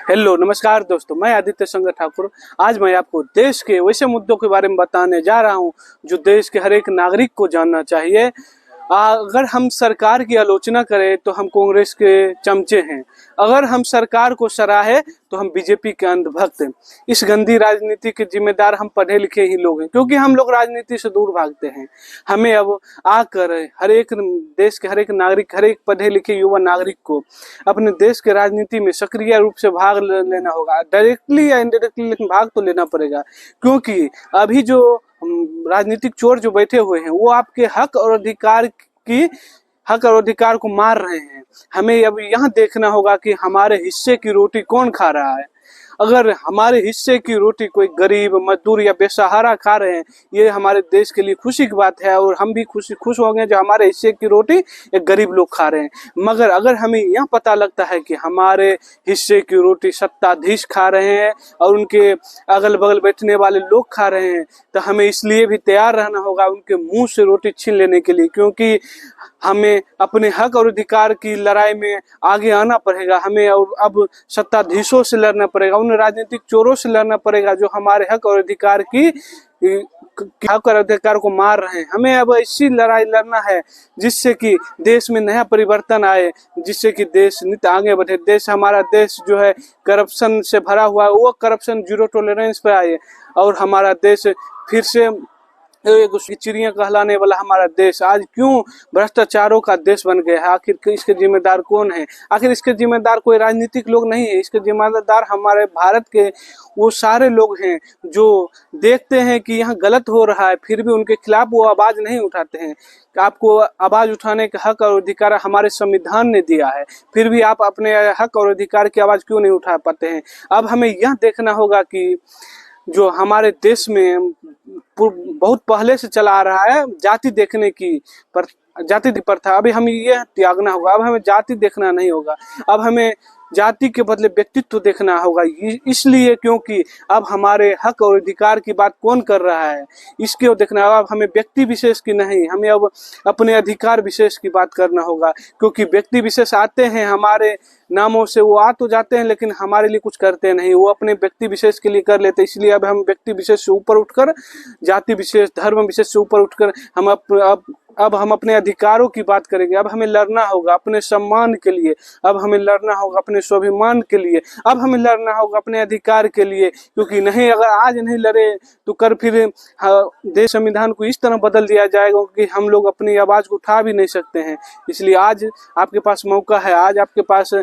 Hello नमस्कार दोस्तों, मैं आदित्य शंकर ठाकुर। आज मैं आपको देश के वैसे मुद्दों के बारे में बताने जा रहा हूं जो देश के हर एक नागरिक को जानना चाहिए। अगर हम सरकार की आलोचना करें तो हम कांग्रेस के चमचे हैं, अगर हम सरकार को सराहे तो हम बीजेपी के अंधभक्त हैं। इस गंदी राजनीति के जिम्मेदार हम पढ़े लिखे ही लोग हैं, क्योंकि हम लोग राजनीति से दूर भागते हैं। हमें अब आकर हर एक देश के हर एक नागरिक, हर एक पढ़े लिखे युवा नागरिक को अपने देश के राजनीति में सक्रिय रूप से भाग लेना होगा, डायरेक्टली या इनडायरेक्टली, लेकिन भाग तो लेना पड़ेगा। क्योंकि अभी जो राजनीतिक चोर जो बैठे हुए हैं वो आपके हक और अधिकार को मार रहे हैं। हमें अब यहाँ देखना होगा कि हमारे हिस्से की रोटी कौन खा रहा है। अगर हमारे हिस्से की रोटी कोई गरीब, मजदूर या बेसहारा खा रहे हैं, ये हमारे देश के लिए खुशी की बात है और हम भी खुश होंगे जो हमारे हिस्से की रोटी एक गरीब लोग खा रहे हैं। मगर अगर हमें यह पता लगता है कि हमारे हिस्से की रोटी सत्ताधीश खा रहे हैं और उनके अगल बगल बैठने वाले लोग खा रहे हैं, तो हमें इसलिए भी तैयार रहना होगा उनके मुंह से रोटी छीन लेने के लिए। क्योंकि हमें अपने हक और अधिकार की लड़ाई में आगे आना पड़ेगा। हमें और अब सत्ताधीशों से लड़ना पड़ेगा, उन राजनीतिक चोरों से लड़ना पड़ेगा जो हमारे हक और अधिकार को मार रहे हैं। हमें अब ऐसी लड़ाई लड़ना है जिससे कि देश में नया परिवर्तन आए, जिससे कि देश नित आगे बढ़े। हमारा देश जो है करप्शन से भरा हुआ है, वो करप्शन जीरो टॉलरेंस पे आए और हमारा देश फिर से एक चिड़िया कहलाने वाला हमारा देश आज क्यों भ्रष्टाचारों का देश बन गया है। आखिर इसके जिम्मेदार कौन है? आखिर इसके जिम्मेदार कोई राजनीतिक लोग नहीं है। इसके जिम्मेदार हमारे भारत के वो सारे लोग हैं जो देखते हैं कि यहाँ गलत हो रहा है, फिर भी उनके खिलाफ वो आवाज नहीं उठाते हैं। आपको आवाज उठाने का हक और अधिकार हमारे संविधान ने दिया है, फिर भी आप अपने हक और अधिकार की आवाज क्यों नहीं उठा पाते हैं। अब हमें यह देखना होगा कि जो हमारे देश में बहुत पहले से चला आ रहा है जाति देखने की जाति प्रथा, अभी हमें यह त्यागना होगा। अब हमें जाति देखना नहीं होगा, अब हमें जाति के बदले व्यक्तित्व देखना होगा। इसलिए क्योंकि अब हमारे हक और अधिकार की बात कौन कर रहा है इसके देखना होगा। अब हमें व्यक्ति विशेष की नहीं, हमें अब अपने अधिकार विशेष की बात करना होगा। क्योंकि व्यक्ति विशेष आते हैं हमारे नामों से, वो आ तो जाते हैं लेकिन हमारे लिए कुछ करते नहीं, वो अपने व्यक्ति विशेष के लिए कर लेते। इसलिए अब हम व्यक्ति विशेष से ऊपर उठकर, जाति विशेष, धर्म विशेष से ऊपर उठकर अब हम अपने अधिकारों की बात करेंगे। अब हमें लड़ना होगा अपने सम्मान के लिए, अब हमें लड़ना होगा अपने स्वाभिमान के लिए, अब हमें लड़ना होगा अपने अधिकार के लिए। क्योंकि नहीं, अगर आज नहीं लड़े तो कल फिर देश संविधान को इस तरह बदल दिया जाएगा कि हम लोग अपनी आवाज को उठा भी नहीं सकते हैं। इसलिए आज आपके पास मौका है, आज आपके पास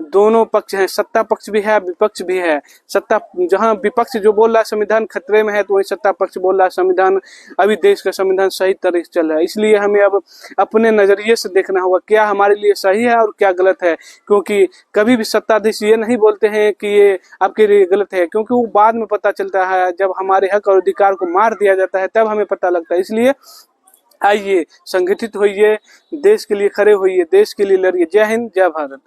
दोनों पक्ष हैं, सत्ता पक्ष भी है, विपक्ष भी है। सत्ता जहां विपक्ष जो बोल रहा है संविधान खतरे में है, तो वही सत्ता पक्ष बोल रहा है संविधान, अभी देश का संविधान सही तरह से चल रहा है। इसलिए हमें अब अपने नजरिए से देखना होगा क्या हमारे लिए सही है और क्या गलत है। क्योंकि कभी भी सत्ताधीश ये नहीं बोलते हैं कि ये आपके लिए गलत है, क्योंकि वो बाद में पता चलता है, जब हमारे हक और अधिकार को मार दिया जाता है तब हमें पता लगता है। इसलिए आइए, संगठित होइए, देश के लिए खड़े होइए, देश के लिए लड़िए। जय हिंद, जय भारत।